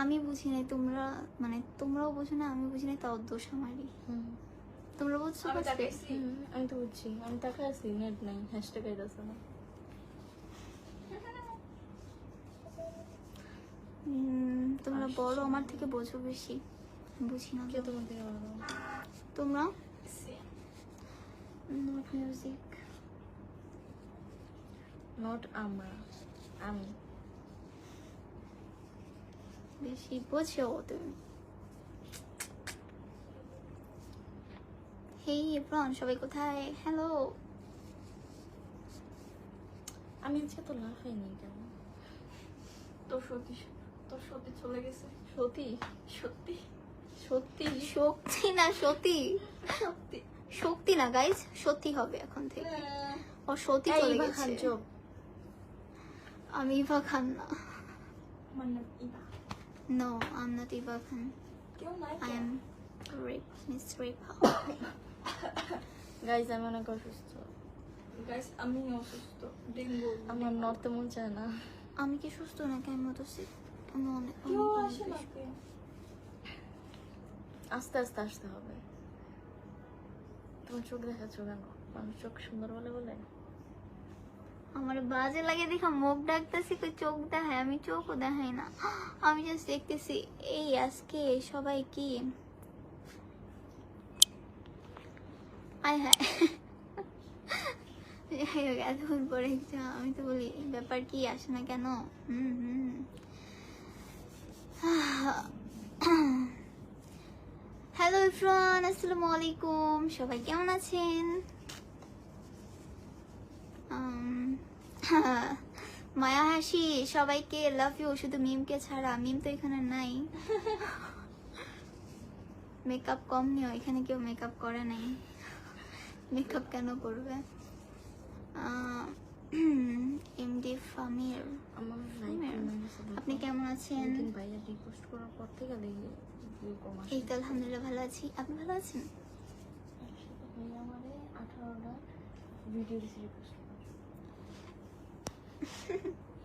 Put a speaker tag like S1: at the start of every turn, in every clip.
S1: আমি বুঝি নাই, তোমরা মানে তোমরাও বুঝো না, আমি বুঝি নাই, তাও দোষ আমারই। তোমরা বুঝছো?
S2: আমি তো বুঝছি, আমি তাকাই আছি, নেট নাই, হ্যাশট্যাগ আইতাছে না।
S1: তোমরা বড়, আমার থেকে বোঝো বেশি, বুঝি না।
S2: কে তোমার থেকে বড়?
S1: তোমরা নট মিউজিক,
S2: নট আমরা, আমি
S1: বেশি বোঝো তুমি। হেই এভরিওয়ান, সবাই কোথায়? হ্যালো।
S2: আমি আজকে তো লাফাইনি কেন?
S3: তোর সত্যি চলে গেছে।
S2: সত্যি
S3: সত্যি
S2: সত্যি
S1: শক্তি না সতী,
S3: সত্যি
S1: শক্তি না গাইজ, সত্যি হবে এখন থেকে। ও সত্যি চলে গেছে। আমি ইভা খান না।
S3: আমার নাম Eva.
S1: No, I am not Eva Khan.
S3: কেউ নাই।
S1: I am miss Repa.
S2: Guys আমি অনেক অসুস্থ।
S3: গাইস আমি অসুস্থ, ডেঙ্গু।
S2: আমার নড়তে মন চায় না।
S1: আমি কি সুস্থ নাকি আমি তো সিক? আমি অনেক
S3: কেউ
S1: অনেক
S3: আসে না
S1: বেশি।
S3: কে?
S2: আস্তে আস্তে আসতে হবে। তোমার চোখ দেখাচ্ছ কেন? মানুষ চোখ সুন্দর বলে বলে?
S1: আমার বাজে লাগে দেখা মুখ ডাকতেছি, কই চোখ দেখায়? আমি চোখও দেখাই না, আমি জাস্ট দেখতেছি। এই আজকে সবাই কি আয় হ্যাঁ এতক্ষণ পরে আমি তো বলি ব্যাপার কি, আসে না কেন? হ্যালো এভরিওয়ান, আসসালামু আলাইকুম, সবাই কেমন আছেন? মায়া হাসি, সবাইকে লাভ ইউ, শুধু মিমকে ছাড়া। মিম তো এখানে নাই। মেকআপ কম নিও, এখানে কেউ মেকআপ করে নাই। মেকআপ কেন করবে? এমডি ফামির,
S2: আমার
S1: আপনি কেমন আছেন?
S2: ভাইয়া রিকোয়েস্ট করার পর থেকে দেখি কম আসে।
S1: এই তো আলহামদুলিল্লাহ ভালো আছি, আপনি ভালো আছেন?
S2: ভাইয়া আমারে 18টা ভিডিও রিকোয়েস্ট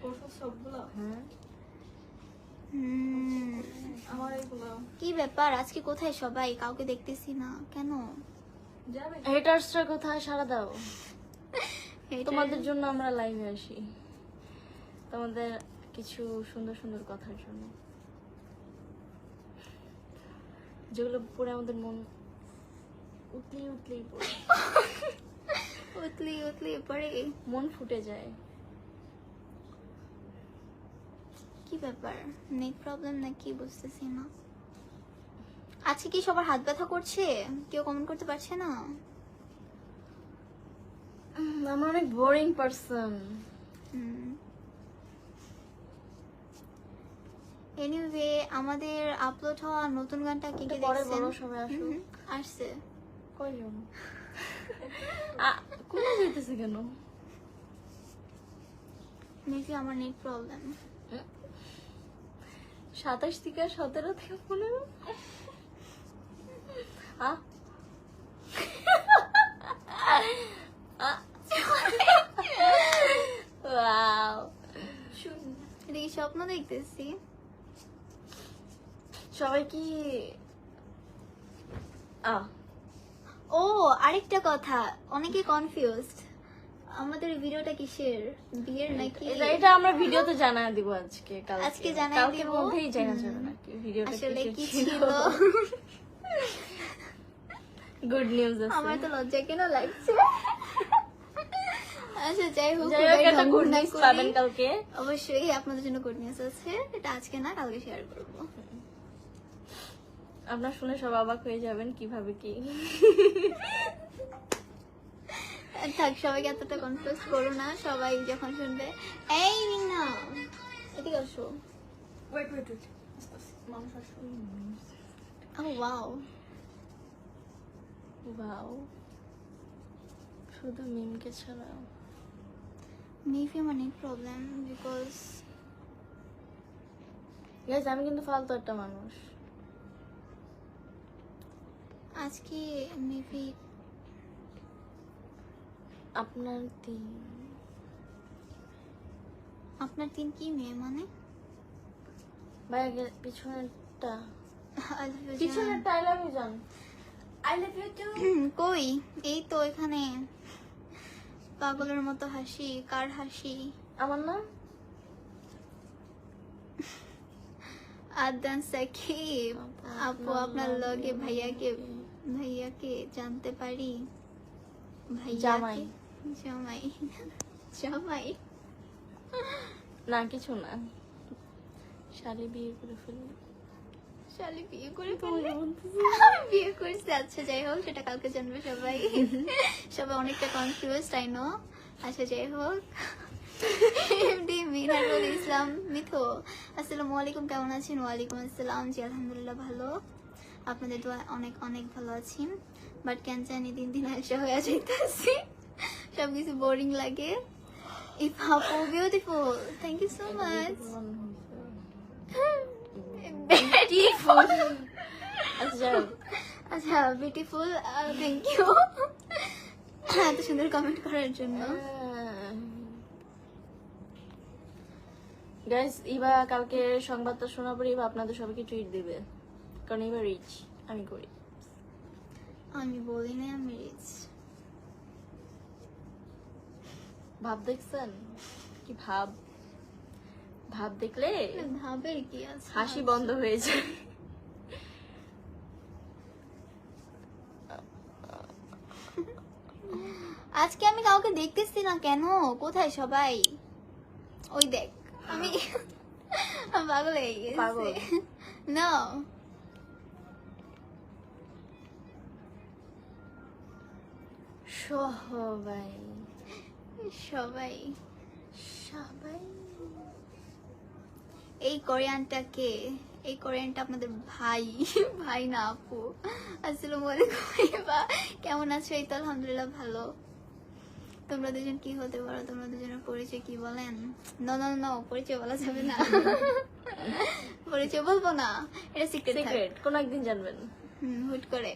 S3: করছো সবগুলো?
S2: হ্যাঁ
S3: আমার এইগুলো
S1: কি ব্যাপার আজকে কোথায় সবাই? কাউকে দেখতেছি না কেন?
S3: যাবে।
S2: হেটার্সরা কোথায়? সারা দাও।
S1: Haters-
S2: তোমাদের জন্য আমরা লাইভে আসি, তোমাদের কিছু সুন্দর সুন্দর কথার জন্য, যেগুলো পড়ে আমাদের মন উতলি উতলি পড়ে,
S1: উতলি উতলি পড়ে
S2: মন ফুটে যায়।
S1: কি ব্যাপার, নেট প্রবলেম নাকি বুঝতেছি না। আজকে কি সবার হাত ব্যথা করছে? কেউ কমেন্ট করতে পারছে না?
S2: আমরা অনেক বোরিং পারসন।
S1: এনিওয়ে, আমাদের আপলোড হওয়া নতুন গানটা কি কি
S2: পরে
S1: দেখছেন?
S2: বলো, সবাই আসো।
S1: আসছে
S2: কয়জন? কোন যেতেছে কেন?
S1: মেবি আমার নেট প্রবলেম।
S2: 27 থেকে 17 থেকে 15। Wow.
S1: এটা কি স্বপ্ন দেখতেছি?
S2: সবাই কি
S1: ও আরেকটা কথা, অনেকে কনফিউজড, আমাদের এই ভিডিওটা কিসের, বিয়ের নাকি?
S2: এটা আমরা ভিডিওতে জানায় দিব আজকে,
S1: আজকে জানাই
S2: কালকের
S1: দিব।
S2: মধ্যেই জানা যাবে নাকি ভিডিওটা
S1: আসলে কি
S2: কিসের
S1: ছিল?
S2: গুড নিউজ আছে।
S1: আমার তো লজ্জা কেন লাগছে। আচ্ছা যাই হোক,
S2: একটা গুড নিউজ পাবেন কালকে।
S1: অবশ্যই আপনাদের জন্য গুড নিউজ আছে, এটা আজকে না কালকে শেয়ার করব।
S2: আপনারা শুনে সব অবাক হয়ে যাবেন কিভাবে কি।
S1: থাক, সবাইকে এতটা কনফিউজ করো না, সবাই যখন শুনবে এই না এদিকে আসো।
S3: ওয়েট মানুষ আসো।
S1: ও ওয়াও
S2: ওয়াও, শুধু মিমকে ছাড়া।
S1: মেবি আমার নেট প্রবলেম, বিকজ
S2: গাইস আমি কিন্তু ফালতু একটা মানুষ।
S1: আজকে মেবি
S2: আপনার দিন
S1: আপনার 3 কি মেয়ে মানে?
S2: ভাই আগে পিছনেরটা
S1: I love you, জান।
S2: পিছনেরটা আই লাভ ইউ জান। I love you too.
S1: কই? এই তো এখানে। পাগলের মতো হাসি, কার হাসি?
S2: আমার না
S1: আদান সাকিব, আপু আপনার লগে ভাইয়াকে জানতে পারি?
S2: জামাই।
S1: জামাই জামাই
S2: না কিছু না, শালি বিয়ে করে ফেললো।
S1: শালি বিয়ে করে ফেললে? বিয়ে করছে, আচ্ছা যাই হোক, সেটা কালকে জানবে সবাই। সবাই অনেকটা কনফিউজ, আই নো। আচ্ছা যাই হোক, এমডি মিনারুল ইসলাম মিথু, আসসালামু আলাইকুম, কেমন আছেন? ওয়ালাইকুম আসসালাম, জি আলহামদুলিল্লাহ ভালো, আপনাদের দোয়া অনেক অনেক ভালো আছি। বাট কেন জানি দিন দিন আলসা হয়ে যাইতেছি, সবকিছু বোরিং লাগে। ইফ আপু beautiful, thank you so much. Beautiful,
S2: আচ্ছা
S1: আচ্ছা বিউটিফুল, থ্যাংক ইউ এত সুন্দর কমেন্ট করার জন্য।
S2: গাইস, ইবা কালকে সংবাদটা শোনার পরে ইবা আপনাদের সবাইকে ট্রিট দিবে, কারণ ইবা রিচ, আমি করি।
S1: আমি বলি না আমি রিচ।
S2: ভাব দেখছেন কি? ভাব ভাব দেখলে
S1: ভাবের কি আছে?
S2: হাসি বন্ধ হয়ে যায়।
S1: আজকে আমি কাউকে দেখতেছি না কেন? কোথায় সবাই? ওই দেখ, আমি পাগল হয়ে
S2: পাগল।
S1: গেছি। না
S2: সবাই
S1: সবাই
S2: সবাই
S1: এই কোরিয়ানটা কে? এই কোরিয়ানটা আপনাদের ভাই, ভাই না আপু। আসসালামু আলাইকুম, ইবা কেমন আছো? এই তো আলহামদুলিল্লাহ ভালো। তোমরা দুজন কি হতে পারো? তোমরা দুজনের পরিচয় কি বলেন? নো নো নো, পরিচয় বলা যাবে না। পরিচয় বলবো না, এটা সিক্রেট।
S2: সিক্রেট, কোন একদিন জানবেন।
S1: হুট করে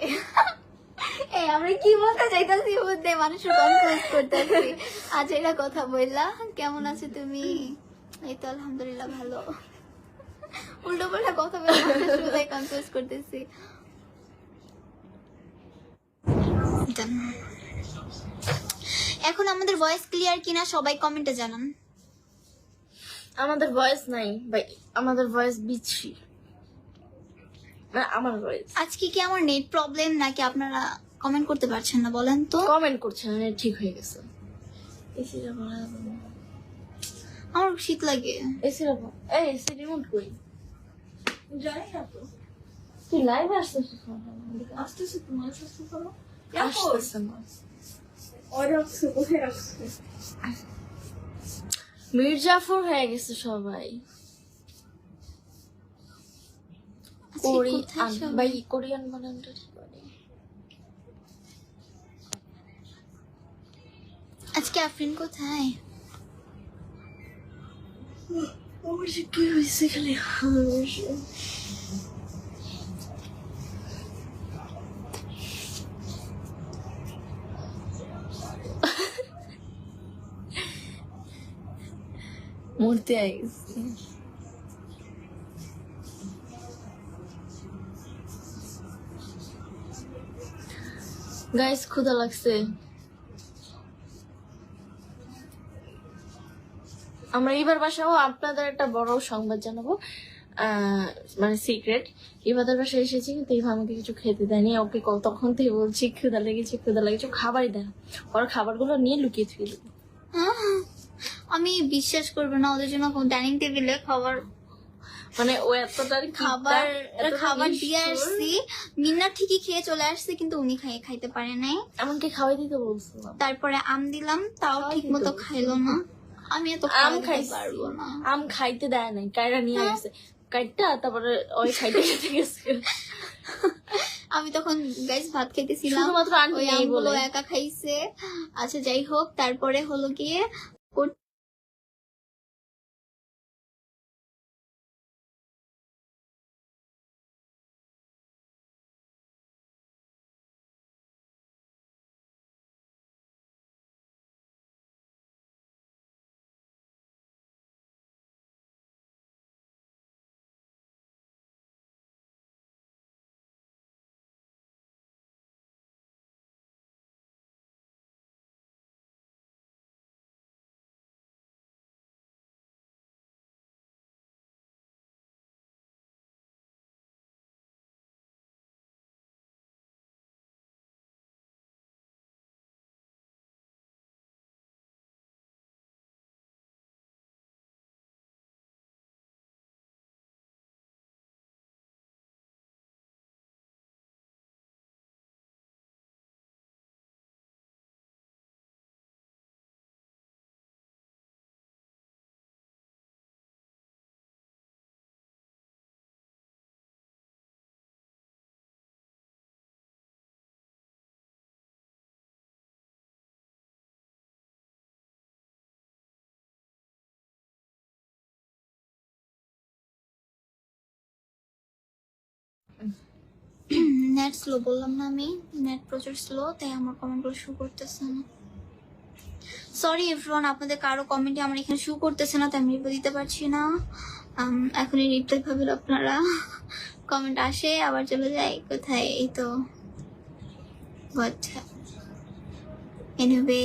S1: এই আমরা কি বলতে চাইতাছি বুঝতে মানুষের কনফিউজ করতেছি। আচ্ছা এটা কথা বললা, কেমন আছো তুমি? এই তো আলহামদুলিল্লাহ ভালো। উল্টো পাল্টা কথা বলে মানুষের কনফিউজ করতেছি। এখন আমাদের ভয়েস ক্লিয়ার কিনা সবাই কমেন্টে জানান।
S2: আমাদের ভয়েস নাই ভাই, আমাদের ভয়েস বিচ্ছি না, আমার ভয়েস।
S1: আজকে কি আমার নেট প্রবলেম নাকি আপনারা কমেন্ট করতে পারছেন না বলেন তো?
S2: কমেন্ট করছেন না, ঠিক হয়ে গেছে। এসিটা বলা যাবে না।
S1: আমার শীত লাগে।
S2: এসিটা এই এসি রিমোট কই?
S3: জানি না তো,
S2: তুই লাইভ আসছিস?
S3: আসতেছে তো, মানুষ আসতে পারো।
S2: আসতেছে না।
S3: ওই রাখছে, কোথায় রাখছে?
S2: মির্জাফর হয়ে গেছে সবাই। কোরিয়ান ভাই, কোরিয়ান বানানটা ঠিক করে।
S1: আজকে আফরিন কোথায়?
S2: আমার যে কি হয়েছে খালি মূর্তি আই গেছে। গাইস ক্ষুধা লাগছে, আমরা এবার বাসাও আপনাদের একটা বড় সংবাদ জানাবো, মানে সিক্রেট। এবারের বাসায় এসেছি কিন্তু ইভা আমাকে কিছু খেতে দেয়নি। ওকে তখন থেকে বলছি ক্ষুধা লেগেছে ক্ষুধা লেগেছে, খাবারই দেয় না। ওর খাবারগুলো নিয়ে লুকিয়ে থুয়ে দেবো।
S1: আমি বিশ্বাস করবো না, ওদের জন্য ডাইনিং টেবিলে খাবার
S2: মানে ও এতটা
S1: খাবার খাবার দিয়ে আসছি। মিন্না ঠিকই খেয়ে চলে আসছে, কিন্তু উনি খাইতে পারে নাই।
S2: এমনকি খাওয়াই দিতে বলছিলাম।
S1: তারপরে আম দিলাম, তাও ঠিক মতো খাইলো না। আমি এত
S2: আম
S1: খাইতে
S2: খাইছি,
S1: পারবো না।
S2: আম খাইতে দেয় নাই, কাইরা নিয়ে গেছে কাইটা, তারপরে ওই খাইতে খেতে গেছে।
S1: আমি তখন গাইস ভাত খাইতেছিলাম,
S2: শুধুমাত্র আন্টি
S1: ওই
S2: নেই
S1: আমগুলো
S2: বলে।
S1: একা খাইছে। আচ্ছা যাই হোক, তারপরে হলো গিয়ে নেট স্লো বললাম না আমি, নেট প্রচুর স্লো, তাই আমার কমেন্টগুলো শো করতেছে না। সরি এভরিওয়ান, আপনাদের কারো কমেন্টে আমার এখানে শো করতেছে না, তাই আমি রিপ্লাই দিতে পারছি না। এখনই রিপ্লাই পাবেন আপনারা। কমেন্ট আসে আবার চলে যায় কোথায়, এই তো। বাট এনিওয়ে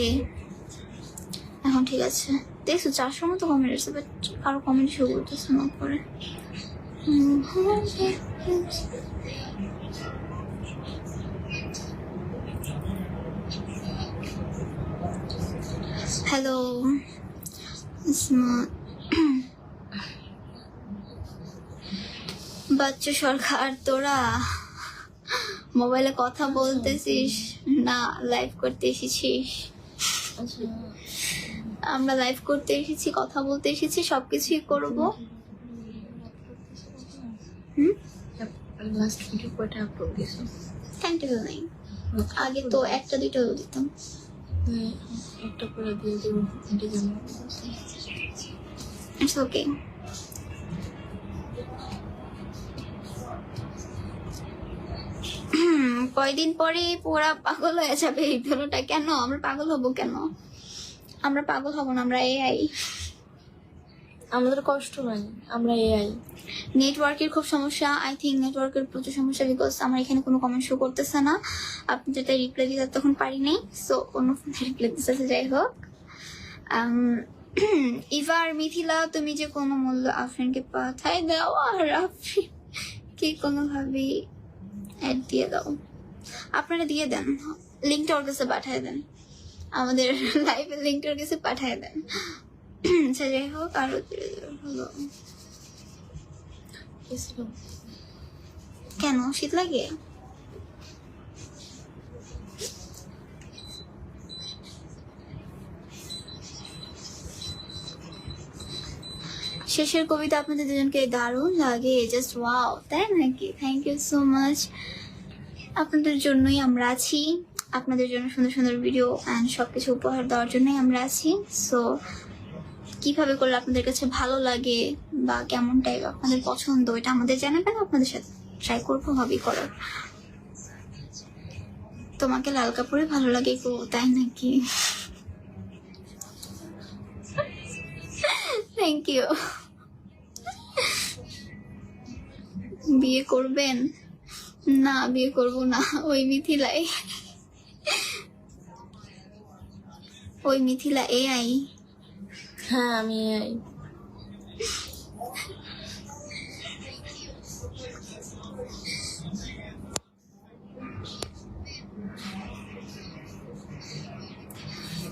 S1: এখন ঠিক আছে। দেখছো 400 মতো কমেন্ট আছে, বাট কারো কমেন্ট শো করতেছে না করে। হ্যালো বাচ্চা সরকার, তোরা মোবাইলে কথা বলতেছিস না লাইভ করতে এসেছিস?
S2: আচ্ছা,
S1: আমরা লাইভ করতে এসেছি, কথা বলতে এসেছি, সবকিছুই করবো।
S2: লাস্ট ভিডিও কয়টা আপলোড দিয়েছো?
S1: টাইমটেবিল নেই, আগে তো একটা দুইটা দিতাম।
S2: একটা করে দিয়ে দেবো, এটা জন্য
S1: ইটস ওকে। কয়দিন পরে পুরা পাগল হয়ে যাবে এই ভিডিওটা। কেন আমরা পাগল হব? কেন আমরা পাগল হব না? আমরা এআই।
S2: আমাদের কষ্ট নাই, আমরা এআই।
S1: নেটওয়ার্কের খুব সমস্যা, আই থিঙ্ক নেটওয়ার্কের প্রচুর সমস্যা, বিকজ আমার এখানে কোনো কমেন্ট শো করতেছে না। আপনি যেটা রিপ্লাই দিতে তখন পারি নাই, সো অন্য ফোনে রিপ্লাই দিতেছে। যাই হোক, ইভার মিথিলা, তুমি যে কোনো মূল্য আফরিনকে পাঠাই দাও, আর আফরিনকে কোনোভাবেই অ্যাড দিয়ে দাও। আপনারা দিয়ে দেন, লিঙ্কটা ওর কাছে পাঠিয়ে দেন, আমাদের লাইভের লিঙ্কটা ওর কাছে পাঠিয়ে দেন। আচ্ছা যাই হোক, আরো হলো কেন শীত লাগে? শেষের কবিতা আপনাদের দুজনকে দারুণ লাগে, জাস্ট ওয়াও, তাই নাকি? Thank you so much. আপনাদের জন্যই আমরা আছি, আপনাদের জন্য সুন্দর সুন্দর ভিডিও অ্যান্ড সবকিছু উপহার দেওয়ার জন্যই আমরা আছি। সো কিভাবে করলে আপনাদের কাছে ভালো লাগে বা কেমন টাইপ আপনাদের পছন্দ, এটা আমাদের জানাবেন, আপনাদের সাথে ট্রাই করবো হবি করার। তোমাকে লাল কাপড়ে ভালো লাগে গো, তাই নাকি? Thank you. বিয়ে করবেন? না বিয়ে করব না, ওই মিথিলাই, ওই মিথিলা এআই।
S2: হ্যাঁ আমি এআই।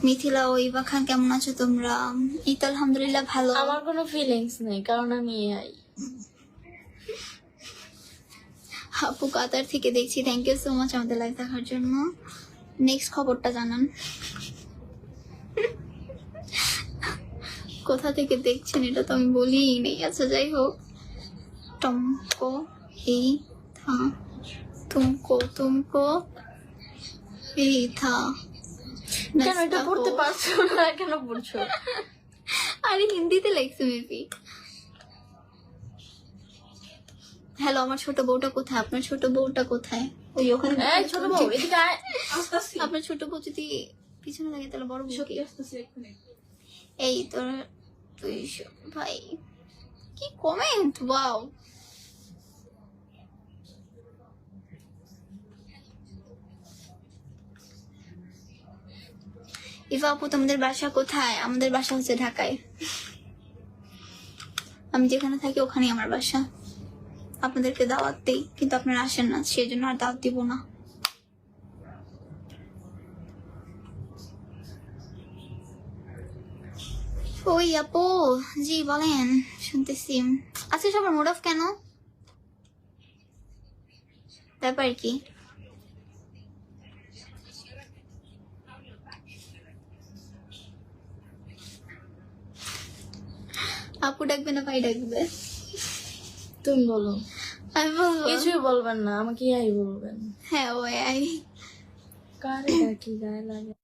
S1: মিথিলা ও ইভা খান, কেমন আছো তোমরা? এই তো আলহামদুলিল্লাহ ভালো।
S2: আমার কোনো ফিলিংস নেই, কারণ আমি এআই।
S1: আপু কাতার থেকে দেখছি, থ্যাংক ইউ সো মাচ আমাদের লাইভ দেখার জন্য। নেক্সট খবরটা জানান, কোথা থেকে দেখছেন এটা তো আমি বলিই নেই। আচ্ছা যাই হোক, টমকো এই থা, তুমকো এই থা।
S2: কেন এটা পড়তে পারছো না? কেন পড়ছো?
S1: আরে হিন্দিতে লেখছে মেবি। হ্যালো, আমার ছোট বউটা কোথায়? আপনার ছোট বউটা কোথায়? ওই ওখানে।
S2: এই ছোট বউ এদিকে আয়।
S3: আসতেছি
S1: আপনার ছোট বউ যদি পিছনে লাগে তাহলে বড় বউ
S3: সত্যি
S1: কি?
S3: আসতেছি এক্ষুনি।
S1: এই তোর তুই ভাই কি কমেন্ট, ওয়াও। ইভা আপু তোমাদের বাসা কোথায়? আমাদের বাসা হচ্ছে ঢাকায়, আমি যেখানে থাকি ওখানেই আমার বাসা। আপনাদেরকে দাওয়াত দেই কিন্তু আপনারা আসেন না, সেই জন্য আর দাওয়াত দিব না। ওই আপু, জি বলেন, শুনতেছি। আচ্ছা সবার মুড অফ কেন? ব্যাপার কি? আপু ডাকবে না ভাই ডাকবে?
S2: তুমি বলো।
S1: আমি বলবো?
S2: কিছুই বলবেন না, আমাকে এআই বলবেন।
S1: হ্যাঁ ও আই।
S2: কারে ডাকি গায়ে লাগে।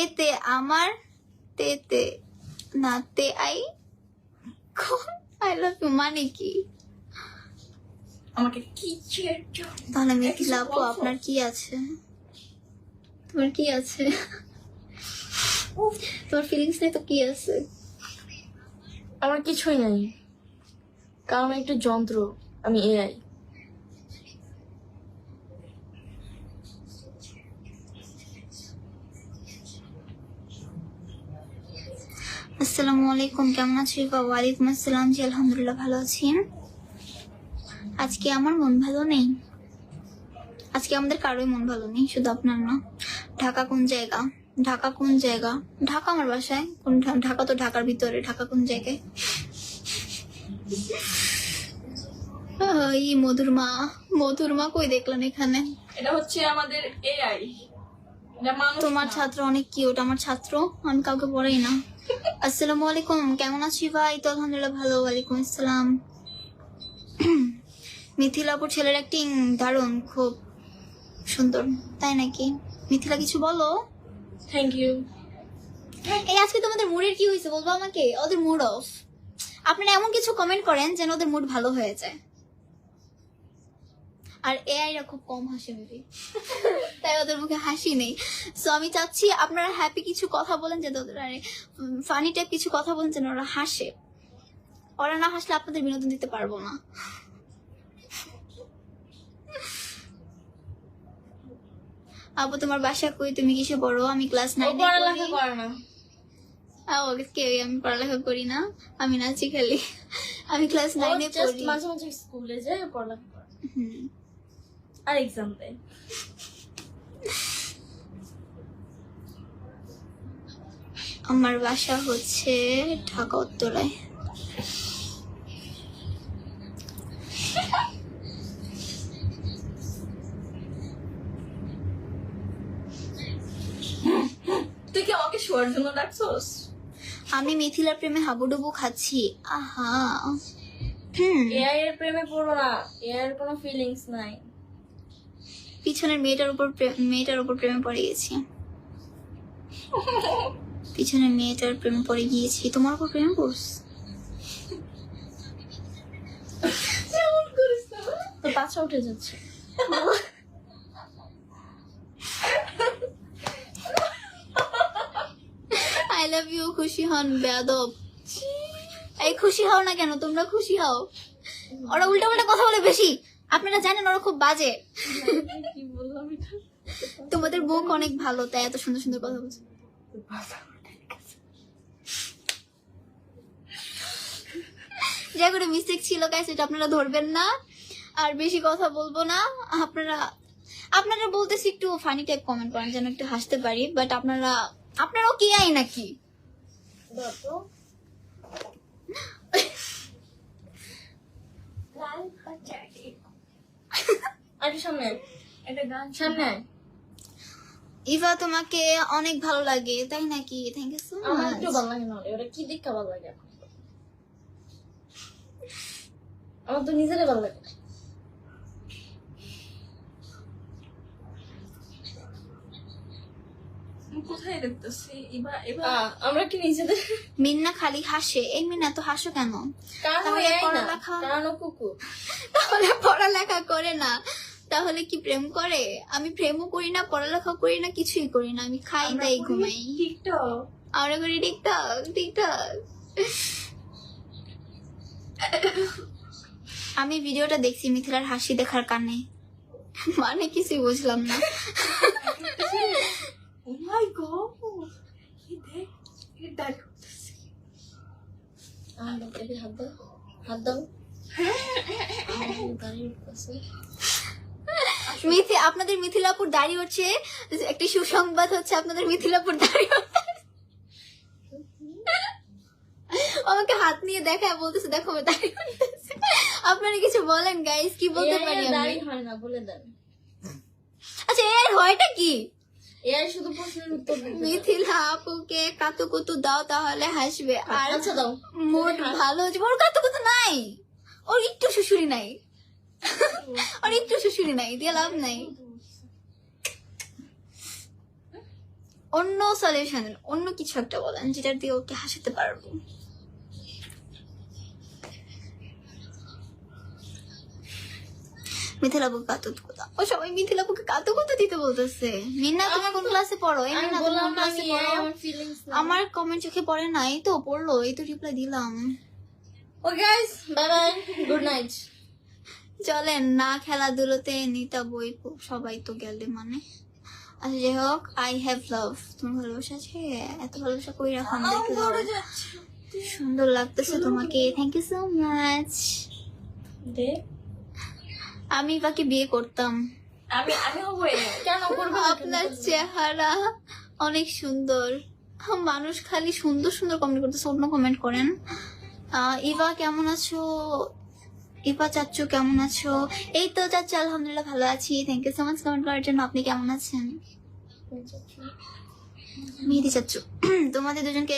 S1: এতে আমার তেতে না তে আই আই লাভ ইউ মানে কি?
S3: আমাকে কিছু একটা
S1: তাহলে মিথিলা আপু আপনার কি আছে? তোমার কি আছে? তোমার ফিলিংস নেই তো কি আছে?
S2: আমার কিছুই নাই, কারণ আমি একটা যন্ত্র, আমি এআই।
S1: আসসালামু আলাইকুম, কেমন আছো? ওয়ালাইকুম আসসালাম, জি আলহামদুলিল্লাহ ভালো আছি। আজকে আমার মন ভালো নেই, আজকে আমাদের কারোই মন ভালো নেই, শুধু আপনার না। ঢাকা কোন জায়গা? ঢাকা কোন জায়গা? ঢাকা আমার বাসায়। কোন ঢাকা? তো ঢাকার ভিতরে। ঢাকা কোন জায়গায়? এই মধুর মা কই দেখলেন এখানে?
S3: এটা হচ্ছে আমাদের এআই, এটা মানুষ
S1: তোমার
S3: না।
S1: ছাত্র অনেক কিউট। আমার ছাত্র, আমি কাউকে পড়াই না। আসসালামু আলাইকুম, কেমন আছি ভাই? তো আলহামদুলিল্লাহ ভালো। ওয়ালাইকুম আসসালাম। মিথিলাপুর ছেলের অ্যাক্টিং দারুণ, খুব সুন্দর। তাই নাকি? মিথিলা কিছু বলো।
S2: Thank you.
S1: এই আজকে তোমাদের মুডের কি হয়েছে বলবো আমাকে? ওদের মুড অফ। আপনারা এমন কিছু কমেন্ট করেন যেন ওদের মুড ভালো হয়ে যায়। আর এআইরা খুব কম হাসে মেবি, তাই ওদের মুখে হাসি নেই। সো আমি চাচ্ছি আপনারা হ্যাপি কিছু কথা বলেন, যাতে ওদের ফানি টাইপ কিছু কথা বলেন যেন ওরা হাসে। ওরা না হাসলে আপনাদের বিনোদন দিতে পারবো না। আপু তোমার বাসা কই? তুমি কিসে পড়ো? আমি ক্লাস
S2: ও
S1: 9
S2: পড়ালেখা করে না।
S1: আমি পড়ালেখা করি না, আমি নাচি খালি। আমি ক্লাস 9
S2: জাস্ট
S1: পড়ি।
S2: মাঝে মাঝে স্কুলে যায় পড়ালেখা করে
S1: হুম।
S2: আর এক্সাম দেয়।
S1: আমার বাসা হচ্ছে ঢাকা উত্তরায়।
S3: তুই কি আমাকে শোয়ার জন্য ডাকছস?
S1: আমি মিথিলার প্রেমে হাবুডুবু খাচ্ছি। আহা।
S2: এআই এর প্রেমে পড়ো না, এআই এর কোনো ফিলিংস নাই।
S1: পিছনের মেয়েটার উপর প্রেমে পড়ে গেছি। পিছনের মেয়েটার প্রেমে পড়ে গিয়েছি। তোমার উপর প্রেমে পড়ছ?
S2: তো বাচ্চা উঠে যাচ্ছে।
S1: I love you. খুশি হন বেয়াদব। এই খুশি হও না কেন? তোমরা খুশি হও। ওরা উল্টা পাল্টা কথা বলে বেশি। আপনারা জানেন ওরা খুব বাজে।
S2: কি বললাম এটা?
S1: তোমাদের বুক অনেক ভালো, তাই এত সুন্দর সুন্দর কথা বলছে। যা করে মিস্টেক ছিল গাইস, এটা আপনারা ধরবেন না। আর বেশি কথা বলবো না। আপনারা বলতেছি একটু ফানি টাইপ কমেন্ট করেন যেন একটু হাসতে পারি, বাট আপনারাও কি আই নাকি?
S2: আর সামনে
S3: এটা গান
S2: সামনে
S1: ইভা তোমাকে অনেক ভালো লাগে, তাই নাকি? থ্যাংক ইউ সো
S2: আমার
S1: মাচ।
S2: একটু ভালো লাগে না, ওটা কি দেখতে ভালো লাগে? আমার তো নিজেরই ভালো লাগে।
S3: কোথায় দেখতেছি? এবার
S2: আমরা কি নিজেদের
S1: মিন্না খালি হাসে। এই মিন্না তো হাসো কেন? তাহলে
S2: কুকুর
S1: তাহলে পড়ালেখা করে না, তাহলে কি প্রেম করে? আমি প্রেমও করি না, পড়ালেখা করি না, কিছুই করি না। আমি খাই দাই ঘুমাই।
S3: টিকটক
S1: আমরা করি টিকটক। আমি ভিডিওটা দেখছি মিথিলার হাসি দেখার কারণে, মানে কিছুই বুঝলাম না।
S3: ও মাই গড, কি দেখ, কি ডাক করতেছে।
S2: হাত দাও দাঁড়িয়ে উঠতেছে।
S1: আপনাদের মিথিলাপুর দাড়ি উঠছে, একটি সুসংবাদ হচ্ছে আপনাদের মিথিলাপুর দাড়ি উঠছে। আমাকে হাত নিয়ে দেখায় বলতেছে দেখো আমার দাড়ি উঠতেছে। আপনারা কিছু বলেন গাইস, কি বলতে পারি আমি?
S2: দাঁড়িয়ে হয় না বলে দেন।
S1: আচ্ছা এর হয়টা কি?
S2: এআই শুধু প্রশ্নের উত্তর দিতে পারে।
S1: মিথিলা আপুকে কাতুকুতু দাও, তাহলে হাসবে। আর
S2: আচ্ছা দাও।
S1: মোট ভালো হচ্ছে। ওর কাতুকুতু নাই, ওর একটু শ্বশুরি নাই, ওর একটু শ্বশুরি নাই, দিয়ে লাভ নাই। অন্য সলিউশন, অন্য কিছু একটা বলেন যেটা দিয়ে ওকে হাসাতে পারবো। মিথিলাপুকে কাতুত কথা, ও সবাই মিথিলাপুকে কাতু কথা দিতে বলতেছে। মিন্না তুমি কোন ক্লাসে পড়ো? এই
S2: আমি
S1: মিন্না তুমি
S2: বললাম
S1: কোন
S2: না,
S1: ক্লাসে
S2: আমি
S1: পড়ো?
S2: আমার ফিলিংস
S1: আমার কমেন্ট চোখে পড়ে না, এই তো পড়লো, এই তো রিপ্লাই দিলাম।
S2: ও guys bye bye, good night.
S1: চলেন না খেলাধুলোতে নিতা বই সবাই তো গেলে মানে। আচ্ছা যাই হোক, আই হ্যাভ লাভ, তোমার ভালোবাসা আছে? এত ভালোবাসা কই রাখো দেখে দাও, সুন্দর লাগতেছে তোমাকে, থ্যাংক ইউ সো মাচ।
S2: দে
S1: আমি বাকি বিয়ে করতাম।
S2: আমি হব কেন করব?
S1: আপনার চেহারা অনেক সুন্দর। মানুষ খালি সুন্দর সুন্দর কমেন্ট করতেছে, অন্য কমেন্ট করেন। ইভা কেমন আছো? ইভা চাচ্চু কেমন আছো? এই তো চাচ্চু আলহামদুলিল্লাহ ভালো আছি, thank you so much comment করার জন্য। আপনি কেমন আছেন? মেহেদি চাচ্চু, তোমাদের দুজনকে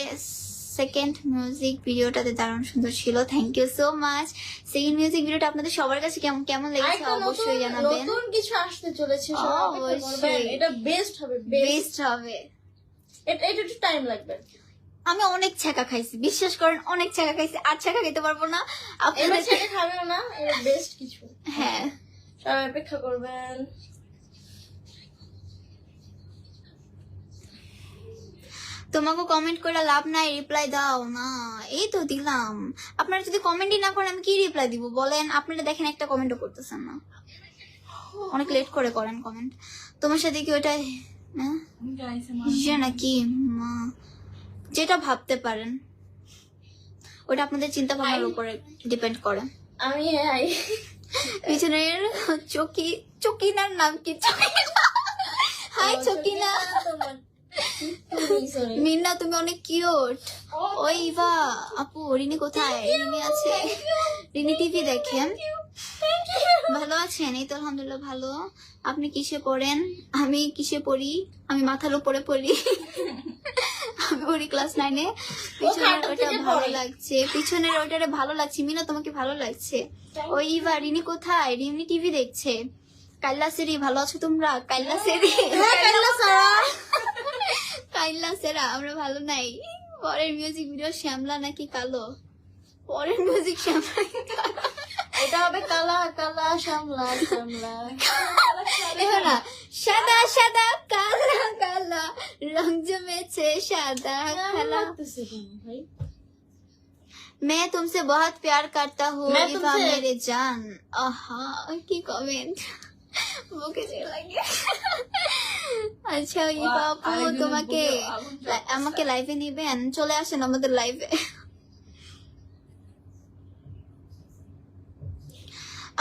S1: সেকেন্ড মিউজিক ভিডিওটাতে দারুণ সুন্দর ছিল, thank you so much. Second music ভিডিওটা আপনাদের সবার কাছে কেমন কেমন লেগেছে অবশ্যই জানাবেন।
S2: নতুন কিছু আসতে চলেছে, সবাই অপেক্ষা করবেন। এটা বেস্ট হবে,
S1: বেস্ট হবে।
S2: এটা একটু টাইম লাগবে।
S1: আমি অনেক ছ্যাঁকা খাইছি, বিশ্বাস করেন, অনেক ছ্যাঁকা খাইছি, আর ছ্যাঁকা খেতে পারবো না
S2: এবার
S1: আপনাদের।
S2: ছেড়ে খাবেও না, এটা বেস্ট কিছু।
S1: হ্যাঁ,
S2: সবাই অপেক্ষা করবেন।
S1: তোমাকে কমেন্ট করে লাভ নাই, রিপ্লাই দাও না। এই তো দিলাম, আপনারা যদি কমেন্টই না করেন আমি কি রিপ্লাই দিব বলেন? আপনারা দেখেন একটা কমেন্টও করতেছেন না, অনেক লেট করে করেন কমেন্ট। তোমার সাথে কি ওটা নাকি মা, যেটা ভাবতে পারেন ওটা আপনাদের চিন্তা ভাবনার উপরে ডিপেন্ড করে।
S2: আমি
S1: পিছনের চকিনার নাম কি? হাই চকিনা। মিন্না তুমি অনেক কিউট। ওই ইভা আপু, রিনি কোথায়? রিনি আছে, রিনি টিভি দেখেন। ভালো আছেন? এই তো আলহামদুলিল্লাহ ভালো। আপনি কিসে পড়েন? আমি কিসে পড়ি? আমি মাথার উপরে পড়ি, আমি পড়ি ক্লাস 9-এ। পিছনের ওটা ভালো লাগছে, পিছনের ওটা ভালো লাগছে। মিনা তোমাকে ভালো লাগছে? ওই ইভা, রিনি কোথায়? রিনি টিভি দেখছে। কাইলা সেরি, ভালো আছো তোমরা? কাইলা সেরি, কাইলা সেরা, আমরা ভালো নাই। পরের মিউজিক ভিডিও শ্যামলা নাকি কালো? পরের মিউজিক শ্যামলা
S2: এটা হবে কালা কালা শ্যামলা শ্যামলা।
S1: দেখো না, সাদা সাদা কালা কালা রং জমেছে সাদা কালা।
S2: ভাই
S1: मैं तुमसे बहुत प्यार करता हूँ
S2: मैं
S1: इवा
S2: तुमसे-
S1: मेरे जान। आहा কি কমেন্ট, বুকে যে লাগে। আচ্ছা ইভা আপু, তোমাকে আমাকে লাইভে নিবেন? চলে আসেন আমাদের লাইভে।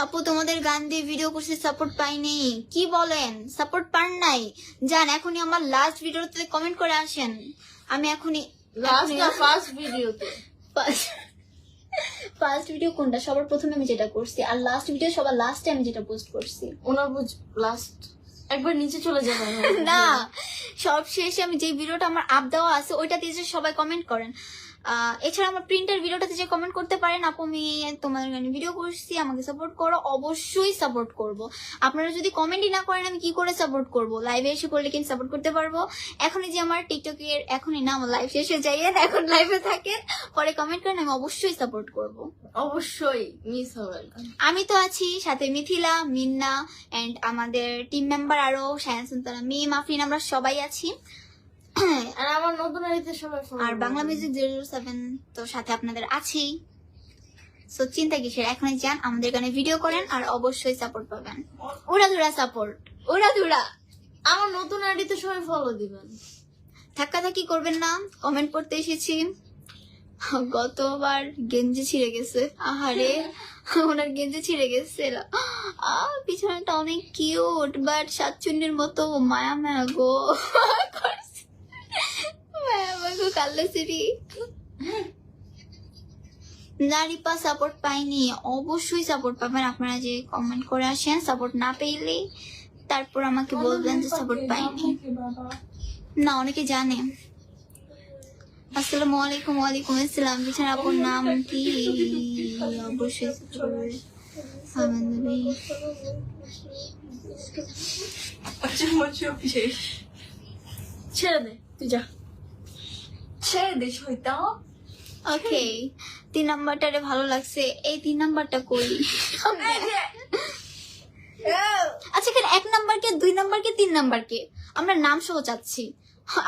S1: আপু তোমাদের গান দিয়ে ভিডিও করছি, সাপোর্ট পাইনি। কি বলেন, সাপোর্ট পান নাই? যান এখনই আমার লাস্ট ভিডিওতে কমেন্ট করে আসেন। আমি এখনই
S2: লাস্ট না ফার্স্ট ভিডিওতে।
S1: ফার্স্ট ভিডিও কোনটা? সবার প্রথমে আমি যেটা করছি, আর লাস্ট ভিডিও সবার লাস্টে আমি যেটা পোস্ট করছি।
S2: ওনার বুঝ লাস্ট একবার নিচে চলে যাবেন।
S1: না, সব শেষে আমি যে ভিডিওটা আমার আপ দেওয়া আছে ওইটাতে যে সবাই কমেন্ট করেন। এছাড়া আমার প্রিন্টের ভিডিওটাতে যে কমেন্ট করতে পারেন, আপু আমি তোমাদের গানে ভিডিও করছি, আমাকে সাপোর্ট করো। অবশ্যই সাপোর্ট করব। আপনারা যদি কমেন্টই না করেন আমি কি করে সাপোর্ট করব? লাইভে এসে করলে কিন্তু সাপোর্ট করতে পারবো। এখনই যে আমার টিকটকের, এখনই না, আমার লাইভ শেষে যাইয়েন, এখন লাইভে থাকেন, পরে কমেন্ট করেন, আমি অবশ্যই সাপোর্ট করব।
S2: অবশ্যই মিস হবে না।
S1: আমি তো আছি সাথে, মিথিলা, মিন্না এন্ড আমাদের টিম মেম্বার আরো শায়ান সুলতানা, মিম, আফরিন, আমরা সবাই আছি।
S2: আর আমার নতুন আইতে সবাই follow
S1: আর বাংলা
S2: করবেন।
S1: মিউজিক 007 তো সাথে আপনাদের আছেই। সো চিন্তা কিসের, এখনই যান আমাদের গানে ভিডিও করেন, আর অবশ্যই সাপোর্ট পাবেন। উড়াধুরা সাপোর্ট, উড়াধুরা।
S2: আমার নতুন আইডিতে সবাই ফলো দিবেন।
S1: ধাক্কাধাক্কি করবেন না, কমেন্ট পড়তে এসেছি। গতবার গেঞ্জি ছিঁড়ে গেছে, আহারে ওনার গেঞ্জি ছিঁড়ে গেছে। পিছনটা অনেক কিউট, বাট সাতচুন্নির মতো মায়া মায়া গো মায়া মায়া গো কাল্লাসিরি। নারীপা সাপোর্ট পাইনি, অবশ্যই সাপোর্ট পাবেন। আপনারা যে কমেন্ট করে আসেন, সাপোর্ট না পেলে তারপর আমাকে বলবেন যে সাপোর্ট পাইনি। না, অনেকে জানে। আসসালামু আলাইকুম। ওয়ালাইকুম আসসালাম। বিছানা আপুর নাম কি? অবশ্যই
S2: ছেড়ে দে। তুই যা।
S3: ছেড়ে দে শয়তান।
S1: ওকে 3 নাম্বারটারে ভালো লাগছে, এই 3 নাম্বারটা কই? আচ্ছা এখানে 1 নাম্বারকে 2 নাম্বারকে 3 নাম্বারকে আমরা নাম সহ চাচ্ছি।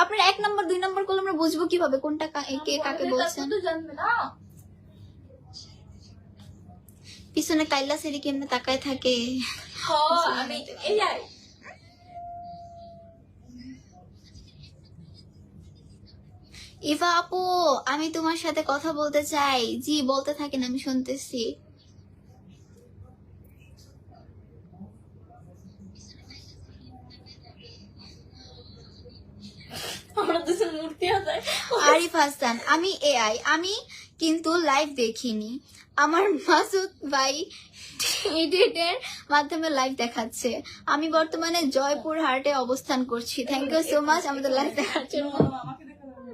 S1: আপনার 1 নাম্বার 2 নাম্বার করলে আমরা বুঝবো কিভাবে কোনটা কে কাকে বলছেন?
S3: তো জানবে না।
S1: পিছনে কাইলা সেরি কেমনে তাকায় থাকে।
S3: আমি এই আই
S1: ইভা আপু আমি তোমার সাথে কথা বলতে চাই। জি বলতে থাকেন, আমি শুনতেছি।
S2: আমরা দুজন মূর্তি আছে।
S1: আরিফ হাসান আমি এআই, আমি কিন্তু লাইভ দেখিনি। আমার মাসুদ ভাই এডিটের মাধ্যমে লাইভ দেখাচ্ছে। আমি বর্তমানে জয়পুর হাটে অবস্থান করছি। থ্যাংক ইউ সো মাচ আমাদের লাইভ দেখার জন্য।
S3: আমাকে দেখা যাবে।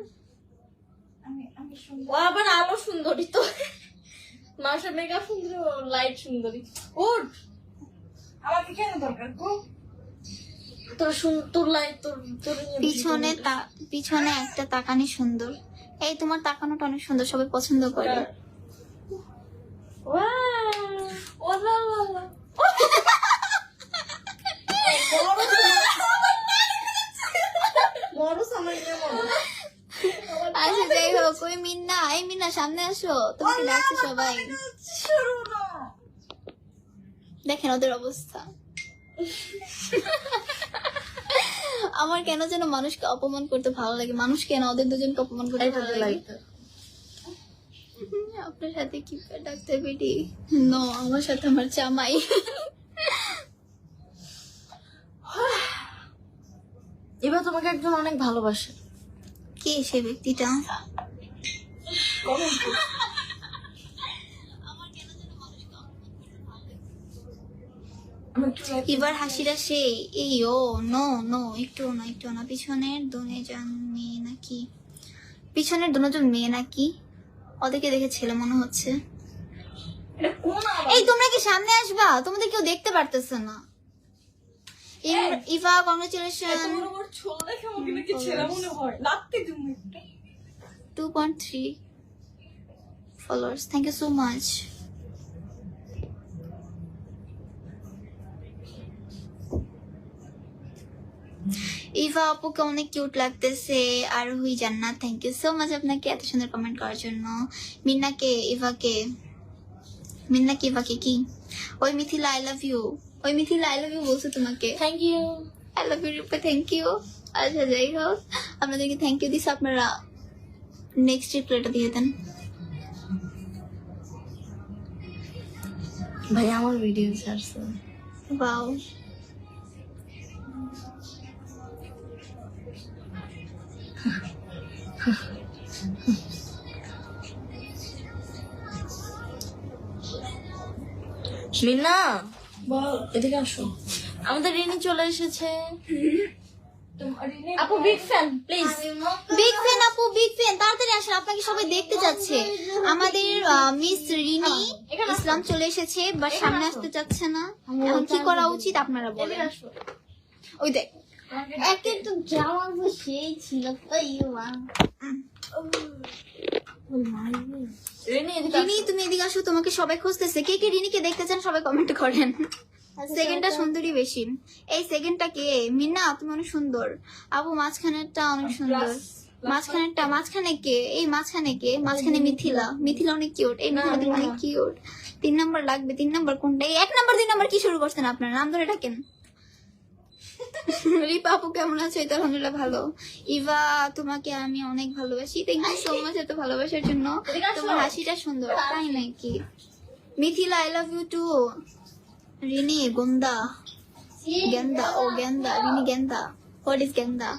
S3: আমি শুনবো।
S2: ও আবার আলো সুন্দরী তো। মাসা মেগা সুন্দর, লাইট সুন্দরী।
S3: উঠ। আমাকে কেন দরকার গো?
S2: তোর লাইট তোর তোর
S1: পিছনে একটা তাকানি সুন্দর। এই তোমার তাকানোটা অনেক সুন্দর, সবাই পছন্দ করে।
S2: ওয়াও, ও লা লা লা। বড় সামনে নিয়ে বড়।
S1: আচ্ছা যাই হোক, ওই মিন্না, এই মিন্না সামনে আসো, তোমাকে ডাকছে সবাই।
S3: শুরু না।
S1: দেখেন ওদের অবস্থা। আমার কেন যেন মানুষকে অপমান করতে ভালো লাগে। মানুষ কেন ওদের দুজনকে অপমান করতে ভালো লাগে? আপনার সাথে কি ডাক্তার বেটি? নো, আমার সাথে আমার জামাই।
S2: এবার তোমাকে একজন অনেক ভালোবাসে।
S1: কে সে ব্যক্তিটা? এবার হাসিটা সে এই ও নো নো, একটু না একটু না। পিছনের দুজন মেয়ে নাকি? পিছনের দুজন মেয়ে নাকি? ওদেরকে দেখে ছেলে মনে হচ্ছে। এই তোমরা কি সামনে আসবা? তোমাদের কেউ দেখতে পারতেছে না। ইভা কংগ্রেচুলেশন।
S3: তোমার ছোট দেখে আমাকে নাকি ছেলে মনে হয়। লাগতে তুমি একটা।
S1: 2.3 followers. Thank you so much. Eva আপুকে অনেক কিউট লাগতেছে। আর হুই জান্নাত, থ্যাংক ইউ সো মাচ আপনাকে এত সুন্দর কমেন্ট করার জন্য। মিন্নাকে ইভাকে কি? ওই মিথিলা আই লাভ ইউ। ওই মিথিলা আই লাভ ইউ বলছো তোমাকে।
S2: Thank you.
S1: I love you রূপে, থ্যাংক ইউ। আচ্ছা যাই হোক, আপনাদেরকে থ্যাংক ইউ দিস। আপনারা নেক্সট রিপ্লাইটা দিয়ে দেন।
S2: ভাই আমার ভিডিও ছাড়ছে।
S1: ওয়াও,
S2: মিনা
S3: বল।
S2: এদিকে আসো, আমাদের রিনি চলে এসেছে।
S3: তোমার
S2: আপু big fan, please.
S1: Big fan আপু, বিগ ফ্যান, তাড়াতাড়ি আসেন, আপনাকে সবাই দেখতে যাচ্ছে। আমাদের মিস রিনি ইসলাম চলে এসেছে, বাট সামনে আসতে চাচ্ছে না। এখন কি করা উচিত আপনারা বলেন? ওই দেখ,
S2: এক একটু জামা তো সেই ছিল।
S1: রিনি তুমি এদিকে আসো, তোমাকে সবাই খুঁজতেছে। কে কে রিনিকে দেখতে চান সবাই কমেন্ট করেন। সেকেন্ডটা সুন্দরী বেশি। এই সেকেন্ডটা কে? মিন্না তুমি অনেক সুন্দর। আপু মাঝখানেরটা অনেক সুন্দর। মাঝখানে কে? এই মাঝখানে কে? মাঝখানে মিথিলা অনেক কিউট। এই মিথিলা অনেক কিউট। 3 নাম্বার লাগবে। 3 নাম্বার কোনটা? এই 1 নাম্বার 2 নাম্বার কি শুরু করছেন আপনার? নাম ধরে ডাকেন। রিপা আপু কেমন আছো? এই তো আলহামদুলিল্লাহ ভালো। ইভা তোমাকে আমি অনেক ভালোবাসি। থ্যাংক ইউ সো মাচ এত ভালোবাসার জন্য। তোমার হাসিটা সুন্দর, তাই নাকি? Mithila I love you too. Rini গেন্দা। রিনি গেন্দা। হোয়াট ইজ গেন্দা?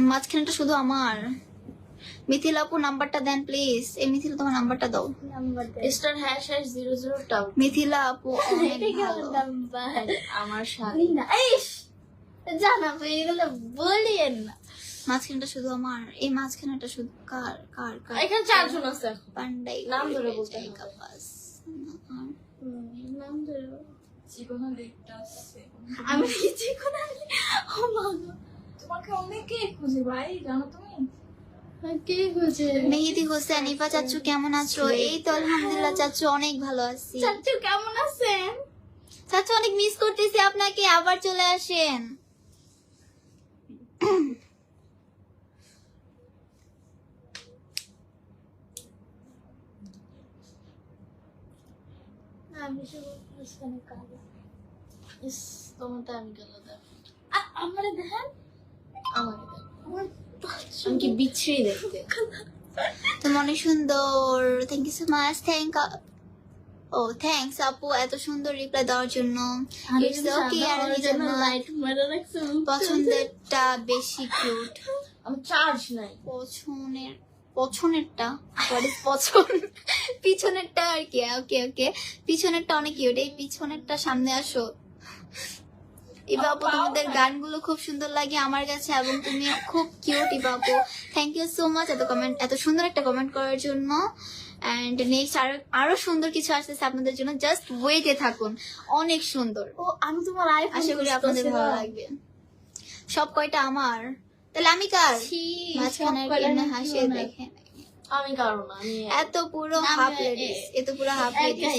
S1: মাঝখানটা শুধু আমার। মিথিলা আপু নাম্বারটা দেন প্লিজ। এই মিথিলা তোমার নাম্বারটা দাও।
S2: স্টার #00 টাও।
S1: মিথিলা আপু অনেক ভালো।
S2: আমার সাথে জানা এগুলো বলিয়েন না।
S1: মাঝখানটা শুধু আমার। এই মাঝখানটা শুধু কার?
S2: এখানে 4 জন আছে।
S1: পান্ডাই
S2: নাম ধরে বলতে হবে।
S1: কাপাস।
S2: নাম ধরে
S3: চিকনা লেকটা আসছে।
S2: আমি কিছু করে ও মা গো।
S3: তোমাকে অনেকে খুঁজে ভাই, জানো তুমি?
S2: কে খুঁজে?
S1: মেহেদি হোসেন, ইফা চাচু কেমন আছো? এই তো আলহামদুলিল্লাহ চাচু অনেক ভালো আছি।
S2: চাচু কেমন আছেন?
S1: চাচু অনেক মিস করতেছি আপনাকে, আবার চলে আসেন।
S2: আমি সব ওখানে কালো। ইস, তোমারটা আমি কালো দেখ।
S3: আমারে দেখেন,
S2: আমাকে দেখ। আমি কি বিচ্ছিরি দেখতে?
S1: তুমি অনেক সুন্দর, thank you so much. Thanks আপু এত সুন্দর রিপ্লাই দেওয়ার জন্য। It's okay, আর কি জন্য
S2: লাইট মেরে রাখছে।
S1: পছন্দেরটা বেশি কিউট।
S2: আমার চার্জ নাই।
S1: পছনেরটা what is পছন? পিছনেরটা আর কি। ওকে ওকে, পিছনেরটা অনেক কিউট। এই পিছনেরটা সামনে আসো। ইবা আপু তোমাদের গানগুলো খুব সুন্দর লাগে আমার কাছে, এবং তুমি খুব কিউট ইবা আপু। থ্যাংক ইউ সো মাচ এত সুন্দর একটা কমেন্ট করার জন্য। এন্ড নেক্সট আরো সুন্দর কিছু আসতেছে আপনাদের জন্য, জাস্ট ওয়েটে থাকুন, অনেক সুন্দর।
S2: ও আমি তোমার আইফোন
S1: আশা করি আপনাদের ভালো লাগবে। সব কয়টা আমার, তাহলে আমি কার? মাঝখানে হাসি দেখেন,
S2: আমি কারো না, আমি
S1: এত পুরো হাফ লেডিস,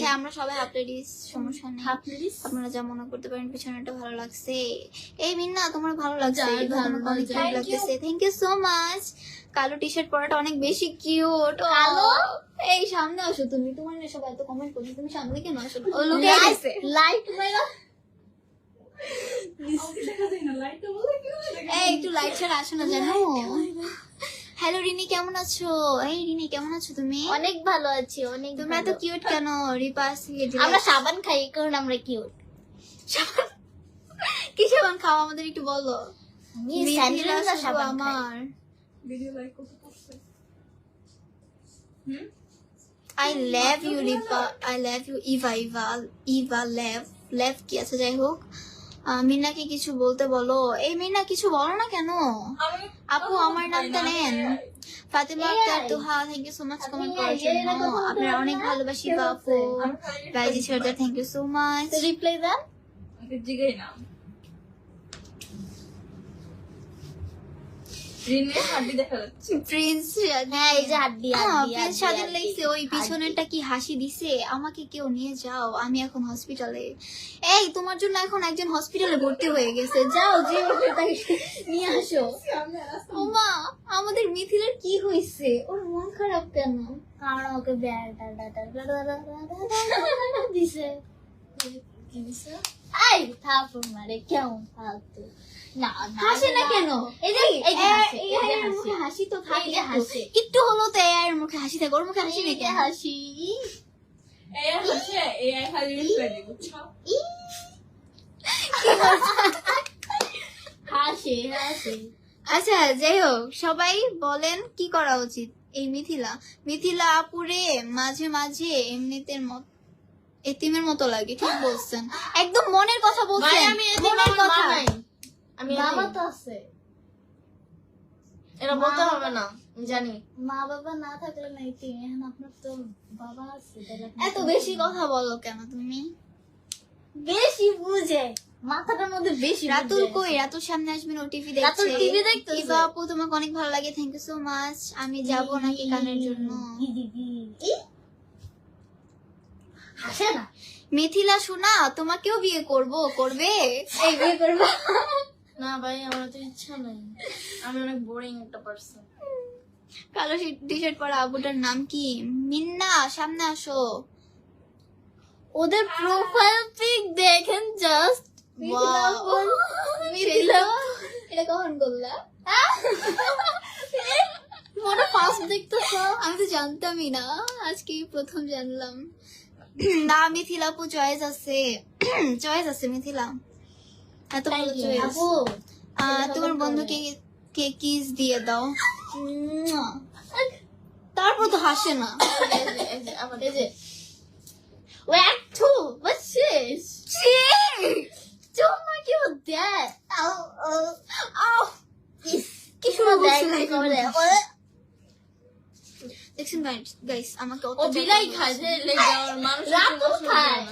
S1: হ্যাঁ আমরা সবাই হাফ লেডিস, সমস্যা নেই।
S2: Half ladies.
S1: আপনারা যা মনে করতে পারেন। পিছনেটা ভালো লাগছে। এই মিন্না তোমার ভালো লাগছে,
S2: যার ভালো
S1: অনেক
S2: লাগে।
S1: কিউট লাগতেছে। Thank you so much. কালো টি শার্ট পরাটা অনেক বেশি কিউট।
S2: কালো?
S1: এই সামনে আসো তুমি, তোমার না সবাই এত কমেন্ট করছে, তুমি সামনে কেন আসো? ও লুকে গেছে।
S2: লাইট মেরা।
S3: আমাকে দেখা যায় না, লাইটটা বলে কি হলো?
S1: এই একটু লাইট ছাড়া আসো না জানো। হ্যালো রিনি কেমন আছো? এই রিনি কেমন আছো তুমি?
S2: অনেক ভালো আছি, অনেক
S1: তুমি এত
S2: ভালো।
S1: কিউট কেন? রিপাস
S2: আমরা সাবান খাই কারণ আমরা কিউট।
S1: কি সাবান খাও আমাদের একটু বলো।
S2: আমি
S1: মিথিলা
S2: স্যান্ডেল
S1: শুধু
S2: সাবান খাই।
S1: আমার।
S3: ভিডিও লাইক কত করছে?
S1: I love you Ripa, I love you Eva Lev কি আছে, যাই হোক। মিনাকে কিছু বলতে বলো। এই মিনা কিছু বলো না কেন? আপু আমার নামটা নেন। Fatema Akter Toha, thank you so much comment করার জন্য। আপনারা অনেক ভালোবাসি আপু। Baiji Sardar, thank you so much.
S2: Reply দেন।
S3: আমাকে জিগাই না। রিনের হাড্ডি দেখা যাচ্ছে।
S1: প্রিন্স
S2: হ্যাঁ এই যে হাড্ডি
S1: প্রিন্স স্বাধীন লাগছে। ওই পিছনেরটা কি হাসি দিছে, আমাকে কেউ নিয়ে যাও, আমি এখন হসপিটালে। এই তোমার জন্য এখন একজন হসপিটালে ভর্তি হয়ে গেছে, যাও যে তাকে নিয়ে আসো। ওমা আমাদের মিথিলার কি হয়েছে? ওর মন খারাপ কেন?
S2: কারণ ওকে দিছে।
S3: কি দিছে?
S2: এই থাপুর মারে কেমন ফালতু। না
S1: হাসে না কেন?
S2: এই যে এই যে হাসে, এই যে
S1: এর মুখে
S2: হাসে।
S1: হাসি তো থাকে,
S2: এই যে হাসে।
S1: একটু হলো তো এর মুখে হাসি থাকে, ওর মুখে হাসি
S2: এই
S1: নেই
S2: যে
S1: কেন?
S2: হাসি।
S3: এই হাসে, এই খালি রিপ্লাই দিব, বুঝছো?
S2: হাসে হাসে।
S1: আচ্ছা যাই হোক, সবাই বলেন কি করা উচিত। এই মিথিলা আপুরে মাঝে মাঝে এতিমের মতো লাগে। ঠিক বলছেন, একদম মনের কথা
S2: ভাই
S1: বলছেন,
S2: আমি
S1: মনের কথা।
S2: আমি বাবা তো আছে, এটা বলতে হবে না, আমি জানি।
S1: মা বাবা না থাকলে না এতিম, এখন আপনার তো বাবা আছে। এত বেশি কথা বলো কেন তুমি?
S2: বেশি বুঝে, মাথাটার মধ্যে বেশি
S1: রাতুল
S2: বুঝে।
S1: কই? রাতুল সামনে আসবেন, ও টিভি
S2: রাতুল
S1: দেখছে।
S2: TV দেখতেছে।
S1: ইবা আপু তোমাকে অনেক ভালো লাগে, থ্যাংক ইউ সো মাচ। আমি যাব নাকি গানের জন্য?
S2: হাসে না।
S1: মিথিলা শোনা, তোমাকেও বিয়ে করবে? এই বিয়ে করবো?
S2: না ভাই আমার তো ইচ্ছা নাই, আমি অনেক বোরিং একটা পার্সন।
S1: কালো টি শার্ট পরা আবুটার নাম কি? মিন্না সামনে আসো।
S2: ওদের প্রোফাইল পিক দেখেন জাস্ট।
S1: মিথিলা এটা কখন করলা?
S2: মনে ফার্স্ট দেখতেছো?
S1: আমি তো জানতামই না, আজকেই প্রথম জানলাম। না মিথিলা আপু চয়েস আছে মিথিলা, এত ভালো চয়েস।
S2: আপু
S1: তোমার বন্ধুকে কে কিস দিয়ে দাও। তারপর তো হাসে না।
S2: এই যে আবার এই যে Wait, two. What's this? Don't make you that.
S1: কি শুরু করছে?
S2: দেখছেন
S1: দেখছেন গাইস, আমাকে অত
S2: ও বিলাই খায় যে লেগে যাওয়ার মানুষ
S1: রাতুল খায়।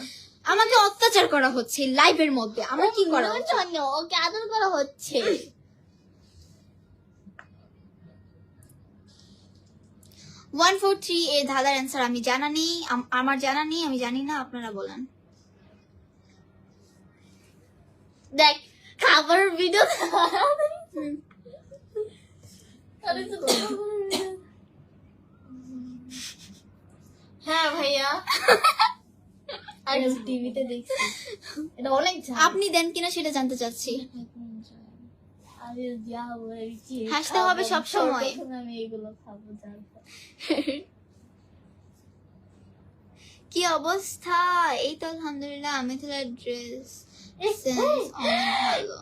S1: আমাকে অত্যাচার করা হচ্ছে লাইভের মধ্যে, আমার কি করা উচিত?
S2: ওকে আদর করা হচ্ছে।
S1: 143 এর ধাঁধার অ্যান্সার আমি জানা নেই, আমার জানা নেই, আমি জানি না, আপনারা বলেন।
S2: দেখ খাবার ভিডিও হ্যাঁ ভাইয়া টিভিতে দেখছি, এটা অনেক
S1: আপনি দেন কিনা সেটা জানতে চাচ্ছি।
S2: আমি যা বলছি
S1: হাসতে হবে সব সময়।
S2: আমি এগুলো খাবো জানতো।
S1: কি অবস্থা? এই তো আলহামদুলিল্লাহ। মিথিলার ড্রেস অনেক ভালো।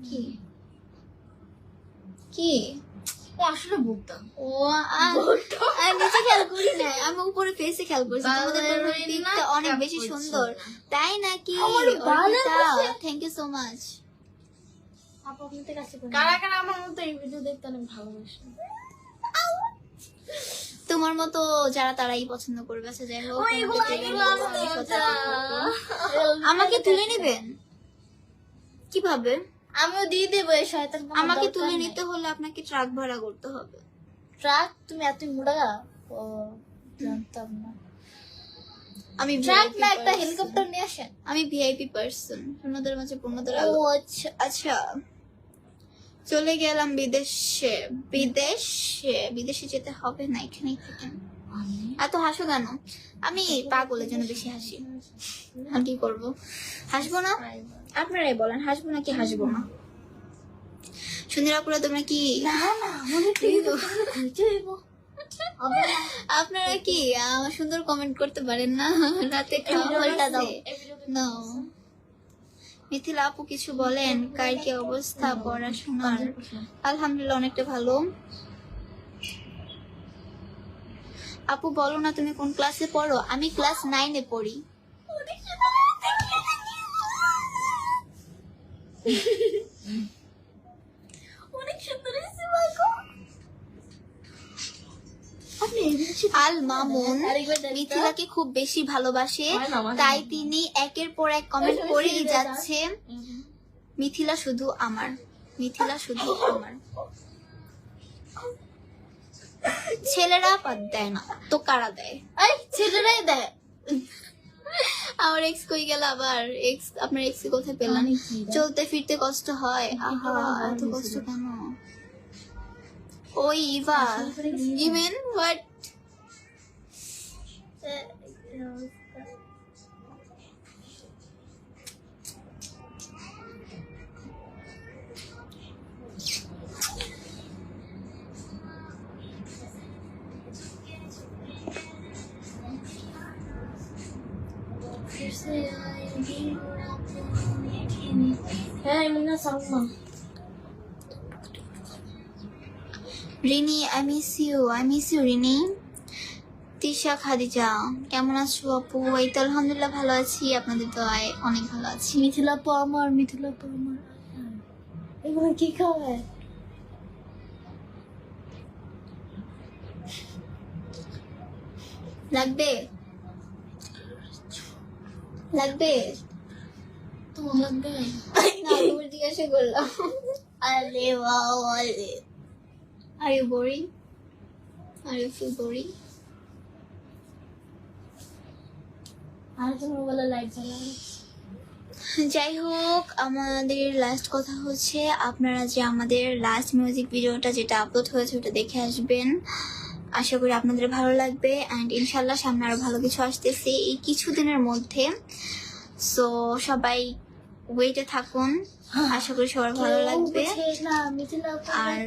S1: কি কি
S2: আসলে বুকতাম
S1: ও আমি নিচে খেয়াল করি না, আমি উপরে ফেসে খেয়াল করছি। তোমাদের পিকটা অনেক বেশি সুন্দর, তাই নাকি? Thank you so much.
S2: কারা কারা আমার মতো এই ভিডিও দেখতে অনেক ভালোবাসে?
S1: তোমার মতো যারা তারাই পছন্দ করবে। আচ্ছা যাই হোক, আমাকে তুলে নেবেন কিভাবে?
S2: আমিও দিয়ে দেবো এই শয়তান।
S1: আমাকে তুলে নিতে হলে আপনাকে ট্রাক ভাড়া করতে হবে।
S2: ট্রাক? তুমি এত মোটা? ও জানতাম না।
S1: আমি
S2: ট্রাক না, একটা হেলিকপ্টার নিয়ে আসেন।
S1: আমি ভিআইপি পার্সন, শূন্যদের মাঝে পূর্ণতার
S2: ও
S1: আলো।
S2: আচ্ছা
S1: আচ্ছা, চলে গেলাম বিদেশে। বিদেশে যেতে হবে না, এখানেই থাকেন। এত হাসো কেন? আমি পাগলের জন্য বেশি হাসি, আর কি করবো? হাসবো না? আপনারাই বলেন, হাসবো নাকি হাসবো না? সুন্দরাপুরা তোমরা কি আপনারা কি সুন্দর কমেন্ট করতে পারেন না? রাতে খাওয়া দাও না। মিথিলা আপু কিছু বলেন, কার কি অবস্থা পড়াশোনার? আলহামদুলিল্লাহ অনেকটা ভালো। আপু বলো না তুমি কোন ক্লাসে পড়ো? আমি ক্লাস 9-এ পড়ি।
S2: অনেক সুন্দর
S1: আল মামুন মিথিলাকে খুব বেশি ভালোবাসে, তাই তিনি একের পর এক কমেন্ট করেই যাচ্ছে, মিথিলা শুধু আমার, মিথিলা শুধু আমার। ছেলেরা পাত দেয় না তো কারা দেয়?
S2: ছেলেরাই দেয়।
S1: আমার এক্স কই গেল আবার? এক্স, আপনার এক্স কোথায় পেলাম? চলতে ফিরতে কষ্ট হয়, আহা এত কষ্ট কেন? ওই ইভা, you mean what?
S2: হ্যাঁ Mina Salma.
S1: Rini I miss you, I miss you Rini. Tisha Khadija কেমন আছো আপু? এই তো আলহামদুলিল্লাহ ভালো আছি, আপনাদের দোয়ায় অনেক ভালো আছি।
S2: মিথিলা আপু আমার, মিথিলা আপু আমার। এগুলো কি খাওয়ায়?
S1: লাগবে লাগবে
S2: তোমার লাগবে
S1: না? তুমি জিজ্ঞাসা করলাম।
S2: আরে বাবা রে।
S1: Are you boring? Are you feel boring?
S2: আর তুমি বলে লাইট জ্বালাবে।
S1: যাই হোক, আমাদের লাস্ট কথা হচ্ছে, আপনারা যে আমাদের লাস্ট মিউজিক ভিডিওটা যেটা আপলোড হয়েছে ওটা দেখে আসবেন। আশা করি আপনাদের ভালো লাগবে, অ্যান্ড ইনশাল্লাহ সামনে আরো ভালো কিছু আসতেছে এই কিছুদিনের মধ্যে। সো সবাই ওয়েটে থাকুন, আশা করি সবার ভালো লাগবে। আর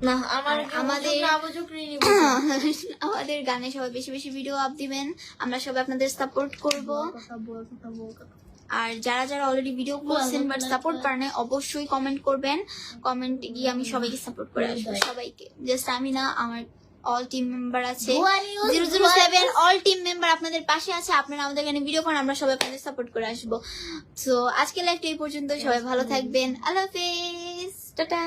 S2: না
S1: আমাদের গানে সবাই বেশি বেশি ভিডিও আপ দিবেন, আমরা সবাই আপনাদের সাপোর্ট করব। আর যারা যারা অলরেডি ভিডিও করছেন বাট সাপোর্ট পারেন অবশ্যই কমেন্ট করবেন, কমেন্টে গিয়ে আমি সবাইকে সাপোর্ট করে আসবো, সবাইকে। জাস্ট আমি না, আমার অল টিম মেম্বার আছে 007 অল টিম মেম্বার আপনাদের পাশে আছে। আপনারা আমাদের এখানে ভিডিও করেন, আমরা সবাই আপনাদের সাপোর্ট করে আসবো। তো আজকে লাইভটা এই পর্যন্ত, সবাই ভালো থাকবেন, আল্লাহ হাফেজ, টাটা।